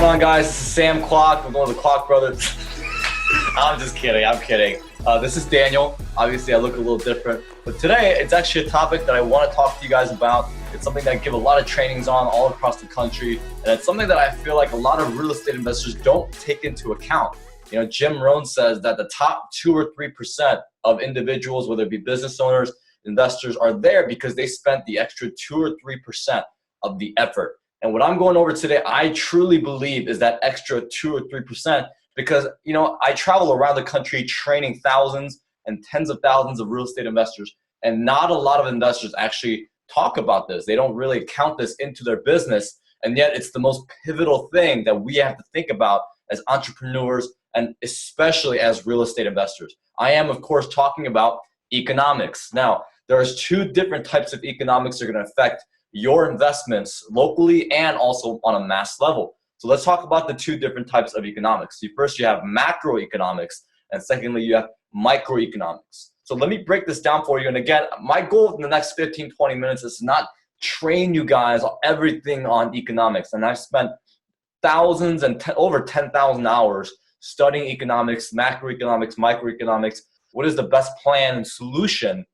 going on, guys? This is Sam Kwak. We're going to the Kwak Brothers. I'm just kidding. I'm kidding. This is Daniel. Obviously, I look a little different. But today, it's actually a topic that I want to talk to you guys about. It's something that I give a lot of trainings on all across the country. And it's something that I feel like a lot of real estate investors don't take into account. You know, Jim Rohn says that the top 2 or 3% of individuals, whether it be business owners, investors, are there because they spent the extra 2 or 3% of the effort. And what I'm going over today, I truly believe is that extra 2 or 3%, because, you know, I travel around the country training thousands and tens of thousands of real estate investors, and not a lot of investors actually talk about this. They don't really count this into their business, and yet it's the most pivotal thing that we have to think about as entrepreneurs and especially as real estate investors. I am, of course, talking about economics. Now, there's 2 different types of economics that are going to affect your investments locally and also on a mass level. So let's talk about the 2 different types of economics. First, you have macroeconomics, and secondly, you have microeconomics. So let me break this down for you. And again, my goal in the next 15, 20 minutes is to not train you guys on everything on economics. And I've spent thousands and over 10,000 hours studying economics, macroeconomics, microeconomics. What is the best plan and solution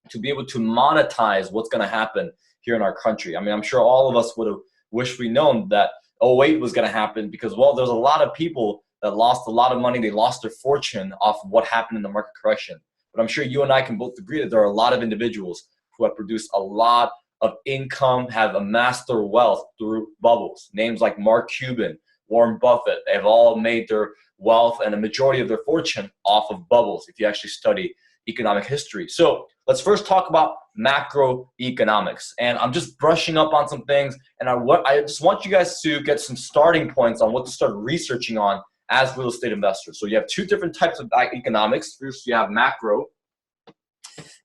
to be able to monetize what's going to happen here in our country? I mean, I'm sure all of us would have wished we known that 08 was going to happen because, well, there's a lot of people that lost a lot of money. They lost their fortune off of what happened in the market correction. But I'm sure you and I can both agree that there are a lot of individuals who have produced a lot of income, have amassed their wealth through bubbles. Names like Mark Cuban, Warren Buffett, they've all made their wealth and a majority of their fortune off of bubbles if you actually study economic history. So let's first talk about macroeconomics. And I'm just brushing up on some things, and I just want you guys to get some starting points on what to start researching on as real estate investors. So you have 2 different types of economics. First, you have macro.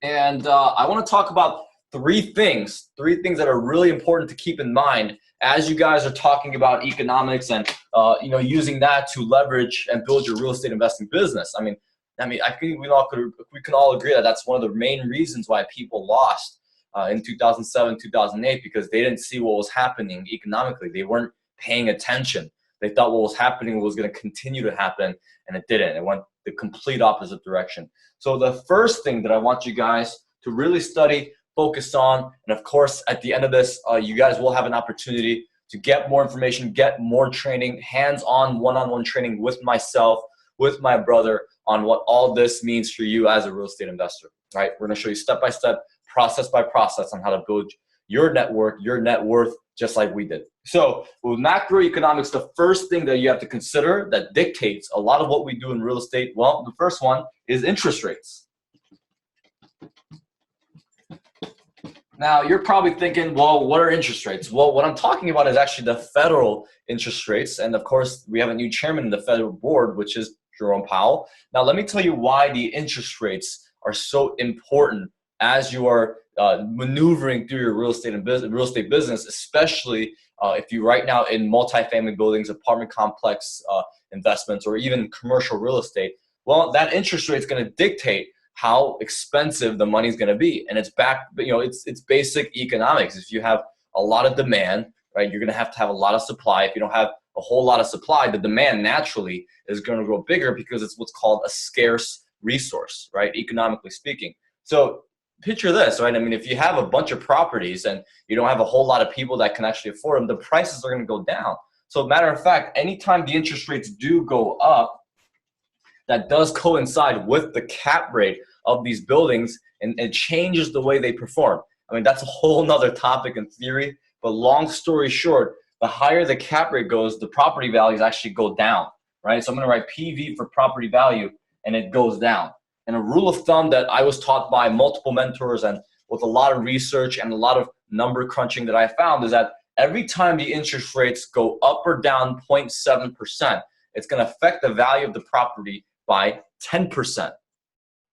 And I want to talk about 3 things that are really important to keep in mind as you guys are talking about economics and using that to leverage and build your real estate investing business. I think we can all agree that that's one of the main reasons why people lost in 2007, 2008, because they didn't see what was happening economically. They weren't paying attention. They thought what was happening was going to continue to happen, and it didn't. It went the complete opposite direction. So the first thing that I want you guys to really study, focus on, and of course, at the end of this, you guys will have an opportunity to get more information, get more training, hands-on, one-on-one training with myself, with my brother, on what all this means for you as a real estate investor, right? We're gonna show you step-by-step, process by process on how to build your network, your net worth, just like we did. So with macroeconomics, the first thing that you have to consider that dictates a lot of what we do in real estate, well, the first one is interest rates. Now, you're probably thinking, well, what are interest rates? Well, what I'm talking about is actually the federal interest rates. And of course, we have a new chairman in the federal board, which is Jerome Powell. Now, let me tell you why the interest rates are so important as you are maneuvering through your real estate business, especially if you right now in multifamily buildings, apartment complex investments, or even commercial real estate. Well, that interest rate is going to dictate how expensive the money is going to be, and it's basic economics. If you have a lot of demand, right, you're going to have a lot of supply. If you don't have a whole lot of supply, the demand naturally is going to grow bigger because it's what's called a scarce resource, right, economically speaking. So picture this, right? I mean, if you have a bunch of properties and you don't have a whole lot of people that can actually afford them, the prices are going to go down. So matter of fact, anytime the interest rates do go up, that does coincide with the cap rate of these buildings, and it changes the way they perform. I mean, that's a whole nother topic in theory, but long story short, the higher the cap rate goes, the property values actually go down, right? So I'm going to write PV for property value, and it goes down. And a rule of thumb that I was taught by multiple mentors and with a lot of research and a lot of number crunching that I found is that every time the interest rates go up or down 0.7%, it's going to affect the value of the property by 10%.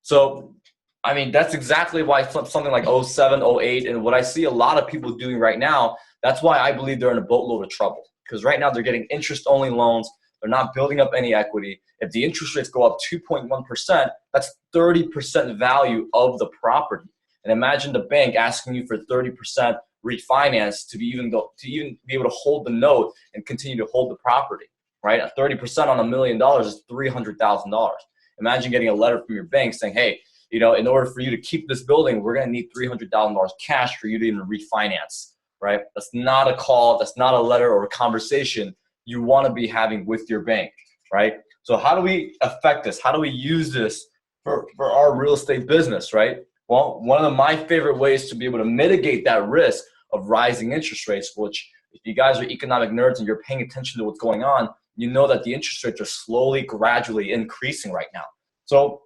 So, I mean, that's exactly why something like 07, 08, and what I see a lot of people doing right now, that's why I believe they're in a boatload of trouble. Because right now they're getting interest-only loans. They're not building up any equity. If the interest rates go up 2.1%, that's 30% value of the property. And imagine the bank asking you for 30% refinance to even be able to hold the note and continue to hold the property, right? At 30% on $1 million is $300,000. Imagine getting a letter from your bank saying, hey, in order for you to keep this building, we're going to need $300,000 cash for you to even refinance, right? That's not a call. That's not a letter or a conversation you want to be having with your bank, right? So how do we affect this? How do we use this for our real estate business, right? Well, one of my favorite ways to be able to mitigate that risk of rising interest rates, which if you guys are economic nerds and you're paying attention to what's going on, you know that the interest rates are slowly, gradually increasing right now. So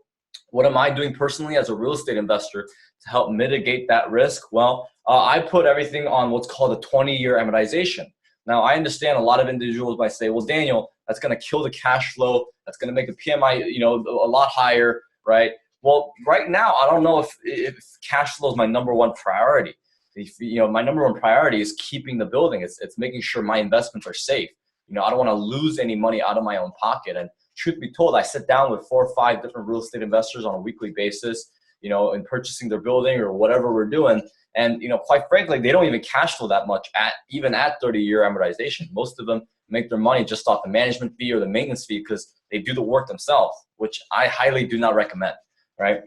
what am I doing personally as a real estate investor to help mitigate that risk? Well, I put everything on what's called a 20-year amortization. Now, I understand a lot of individuals might say, well, Daniel, that's going to kill the cash flow. That's going to make the PMI, a lot higher, right? Well, right now, I don't know if cash flow is my number one priority. My number one priority is keeping the building. It's making sure my investments are safe. I don't want to lose any money out of my own pocket. And truth be told, I sit down with 4 or 5 different real estate investors on a weekly basis, in purchasing their building or whatever we're doing. And, quite frankly, they don't even cash flow that much even at 30-year amortization. Most of them make their money just off the management fee or the maintenance fee because they do the work themselves, which I highly do not recommend, right?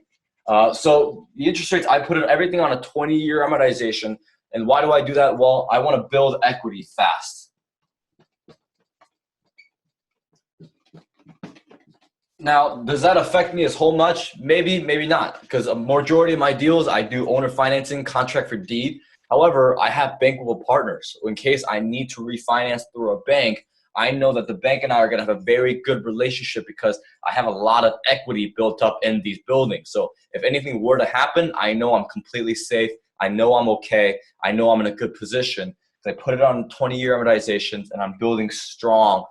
So the interest rates, I put everything on a 20-year amortization. And why do I do that? Well, I want to build equity fast. Now, does that affect me as whole much? Maybe, maybe not, because a majority of my deals, I do owner financing, contract for deed. However, I have bankable partners. So in case I need to refinance through a bank, I know that the bank and I are going to have a very good relationship because I have a lot of equity built up in these buildings. So if anything were to happen, I know I'm completely safe. I know I'm okay. I know I'm in a good position. I put it on 20-year amortizations and I'm building strong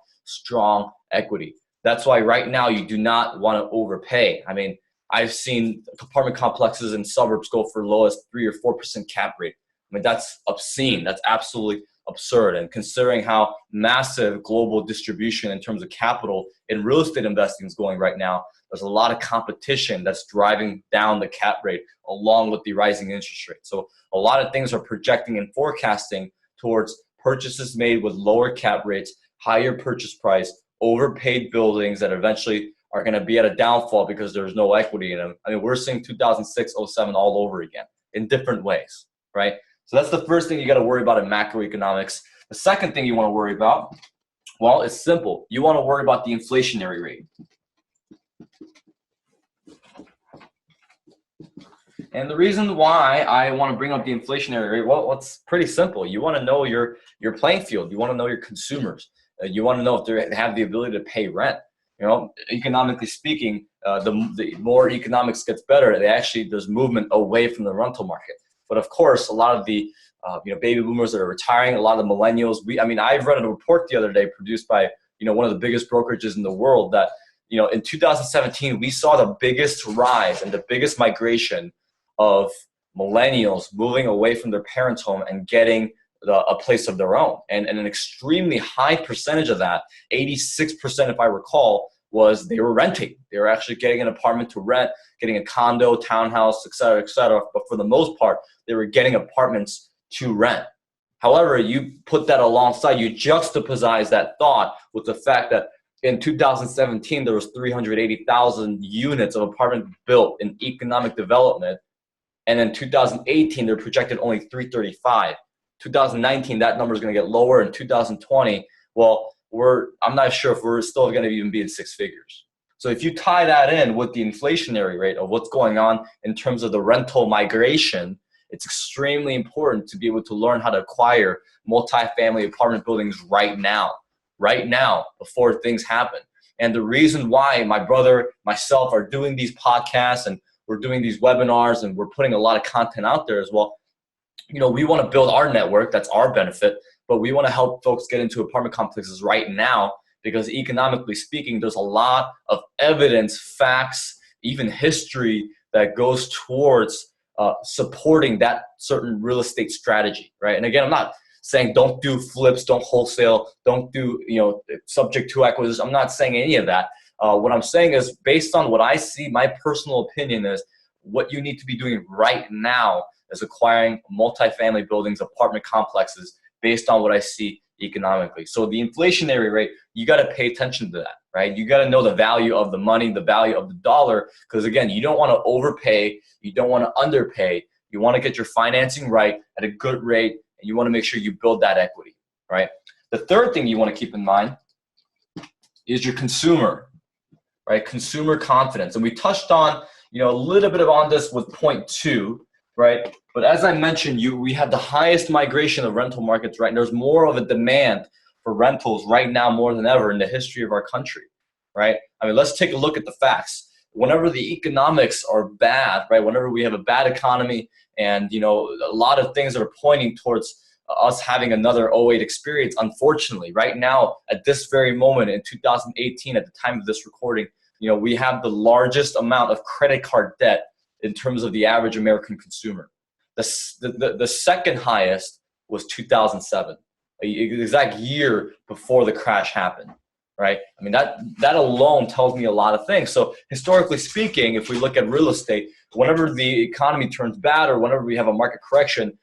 equity. That's why right now you do not want to overpay. I mean, I've seen apartment complexes in suburbs go for low as 3 or 4% cap rate. I mean, that's obscene. That's absolutely absurd. And considering how massive global distribution in terms of capital in real estate investing is going right now, there's a lot of competition that's driving down the cap rate along with the rising interest rate. So a lot of things are projecting and forecasting towards purchases made with lower cap rates, higher purchase price, overpaid buildings that eventually are going to be at a downfall because there's no equity in them. I mean, we're seeing 2006, 07 all over again in different ways, right? So that's the first thing you got to worry about in macroeconomics. The second thing you want to worry about, well, it's simple. You want to worry about the inflationary rate. And the reason why I want to bring up the inflationary rate, well, it's pretty simple. You want to know your playing field. You want to know your consumers. You want to know if they have the ability to pay rent. Economically speaking, the more economics gets better, there's movement away from the rental market. But of course, a lot of the baby boomers that are retiring, a lot of the millennials. I've read a report the other day produced by one of the biggest brokerages in the world that in 2017 we saw the biggest rise and the biggest migration of millennials moving away from their parents' home and getting a place of their own. And an extremely high percentage of that, 86% if I recall, was they were renting. They were actually getting an apartment to rent, getting a condo, townhouse, et cetera, et cetera. But for the most part, they were getting apartments to rent. However, you put that alongside, you juxtapose that thought with the fact that in 2017, there was 380,000 units of apartment built in economic development. And in 2018, they're projected only 335. 2019, that number is going to get lower. In 2020, well, I'm not sure if we're still going to even be in 6 figures. So if you tie that in with the inflationary rate of what's going on in terms of the rental migration, it's extremely important to be able to learn how to acquire multifamily apartment buildings right now, before things happen. And the reason why my brother, myself are doing these podcasts and we're doing these webinars and we're putting a lot of content out there as well, we want to build our network. That's our benefit. But we want to help folks get into apartment complexes right now because economically speaking, there's a lot of evidence, facts, even history that goes towards supporting that certain real estate strategy, right? And again, I'm not saying don't do flips, don't wholesale, don't do, subject to acquisition. I'm not saying any of that. What I'm saying is based on what I see, my personal opinion is what you need to be doing right now is acquiring multifamily buildings, apartment complexes based on what I see economically. So the inflationary rate, you got to pay attention to that, right? You got to know the value of the money, the value of the dollar, because again, you don't want to overpay, you don't want to underpay. You want to get your financing right at a good rate, and you want to make sure you build that equity, right? The third thing you want to keep in mind is your consumer, right? Consumer confidence. And we touched on, a little bit on this with point 2, right? But as I mentioned, we had the highest migration of rental markets, right? And there's more of a demand for rentals right now more than ever in the history of our country, right? I mean, let's take a look at the facts. Whenever the economics are bad, right? Whenever we have a bad economy and, a lot of things are pointing towards us having another '08 experience, unfortunately, right now, at this very moment in 2018, at the time of this recording, we have the largest amount of credit card debt in terms of the average American consumer. The second highest was 2007, the exact year before the crash happened, right? I mean, that alone tells me a lot of things. So historically speaking, if we look at real estate, whenever the economy turns bad or whenever we have a market correction,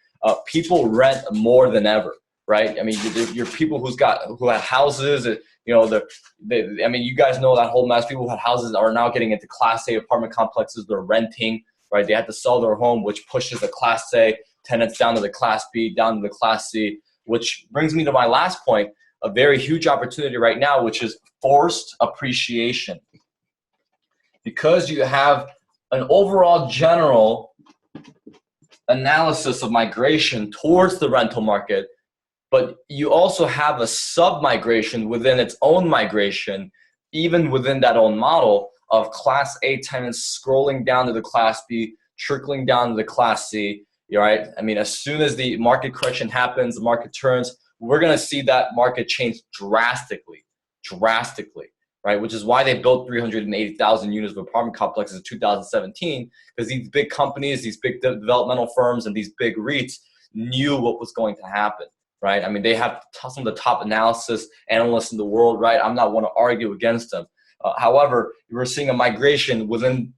people rent more than ever, right? I mean, you're people who had houses, I mean, you guys know that whole mess. People who had houses are now getting into Class A apartment complexes. They're renting, right? They had to sell their home, which pushes the Class A tenants down to the Class B, down to the Class C, which brings me to my last point, a very huge opportunity right now, which is forced appreciation. Because you have an overall general analysis of migration towards the rental market, but you also have a sub-migration within its own migration, even within that own model of Class A tenants scrolling down to the Class B, trickling down to the Class C, right? I mean, as soon as the market correction happens, the market turns, we're going to see that market change drastically, right? Which is why they built 380,000 units of apartment complexes in 2017, because these big companies, these big developmental firms, and these big REITs knew what was going to happen. Right? I mean, they have some of the top analysts in the world, right? I'm not one to argue against them. However, we're seeing a migration within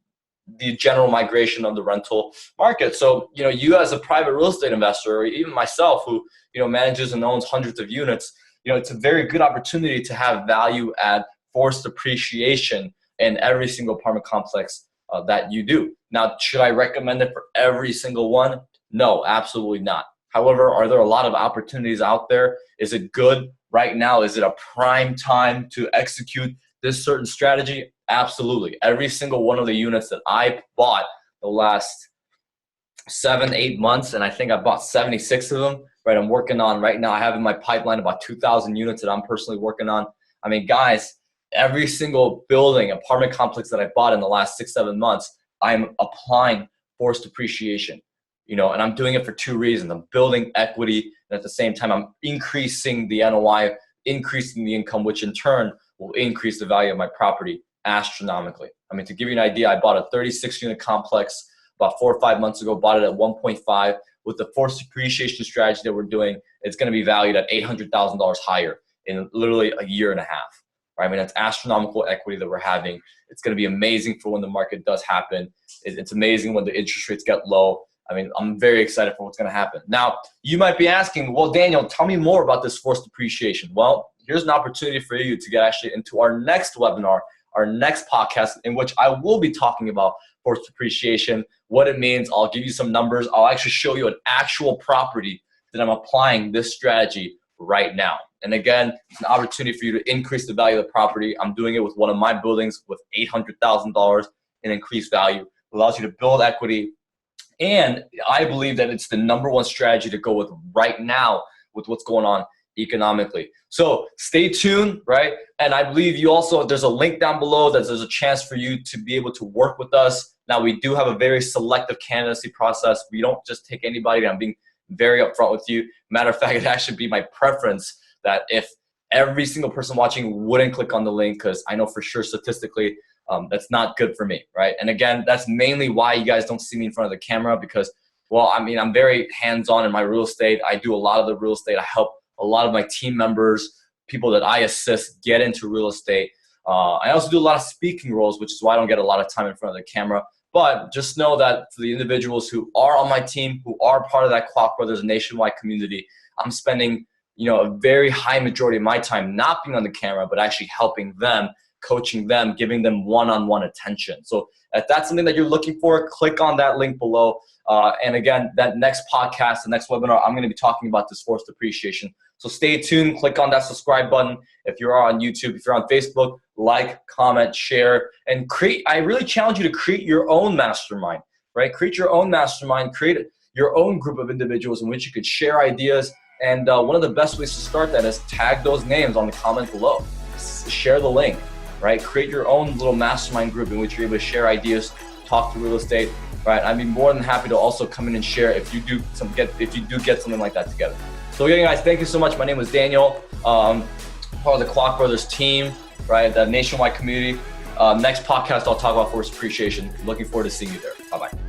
the general migration of the rental market. So, you as a private real estate investor, or even myself who, manages and owns hundreds of units, it's a very good opportunity to have value add forced appreciation in every single apartment complex that you do. Now, should I recommend it for every single one? No, absolutely not. However, are there a lot of opportunities out there? Is it good right now? Is it a prime time to execute this certain strategy? Absolutely. Every single one of the units that I bought the last 7-8 months, and I think I bought 76 of them, right? I'm working on right now. I have in my pipeline about 2,000 units that I'm personally working on. I mean, guys, every single building, apartment complex that I bought in the last 6-7 months, I'm applying forced appreciation. And I'm doing it for 2 reasons. I'm building equity, and at the same time, I'm increasing the NOI, increasing the income, which in turn will increase the value of my property astronomically. I mean, to give you an idea, I bought a 36-unit complex about 4 or 5 months ago, bought it at 1.5. With the forced appreciation strategy that we're doing, it's going to be valued at $800,000 higher in literally a year and a half. Right? I mean, that's astronomical equity that we're having. It's going to be amazing for when the market does happen. It's amazing when the interest rates get low. I mean, I'm very excited for what's going to happen. Now, you might be asking, well, Daniel, tell me more about this forced appreciation. Well, here's an opportunity for you to get actually into our next webinar, our next podcast, in which I will be talking about forced appreciation, what it means. I'll give you some numbers. I'll actually show you an actual property that I'm applying this strategy right now. And again, it's an opportunity for you to increase the value of the property. I'm doing it with one of my buildings with $800,000 in increased value. It allows you to build equity. And I believe that it's the #1 strategy to go with right now with what's going on economically. So stay tuned, right? And I believe you also, there's a link down below that there's a chance for you to be able to work with us. Now, we do have a very selective candidacy process. We don't just take anybody. I'm being very upfront with you. Matter of fact, it'd actually be my preference that if every single person watching wouldn't click on the link, because I know for sure statistically that's not good for me, right? And again, that's mainly why you guys don't see me in front of the camera, because, well, I mean, I'm very hands-on in my real estate. I do a lot of the real estate. I help a lot of my team members, people that I assist, get into real estate. I also do a lot of speaking roles, which is why I don't get a lot of time in front of the camera. But just know that for the individuals who are on my team, who are part of that Kwak Brothers nationwide community, I'm spending, a very high majority of my time not being on the camera, but actually helping them, coaching them, giving them one-on-one attention. So if that's something that you're looking for, click on that link below. And again, that next podcast, the next webinar, I'm going to be talking about this forced depreciation. So stay tuned, click on that subscribe button. If you're on YouTube, if you're on Facebook, like, comment, share, and I really challenge you to create your own mastermind, right? Create your own mastermind, create your own group of individuals in which you could share ideas. And one of the best ways to start that is tag those names on the comment below. Share the link, right? Create your own little mastermind group in which you're able to share ideas, talk to real estate, right? I'd be more than happy to also come in and share if you do get something like that together. So again, guys, thank you so much. My name is Daniel, part of the Kwak Brothers team, right? The nationwide community. Next podcast, I'll talk about forced depreciation. Looking forward to seeing you there. Bye-bye.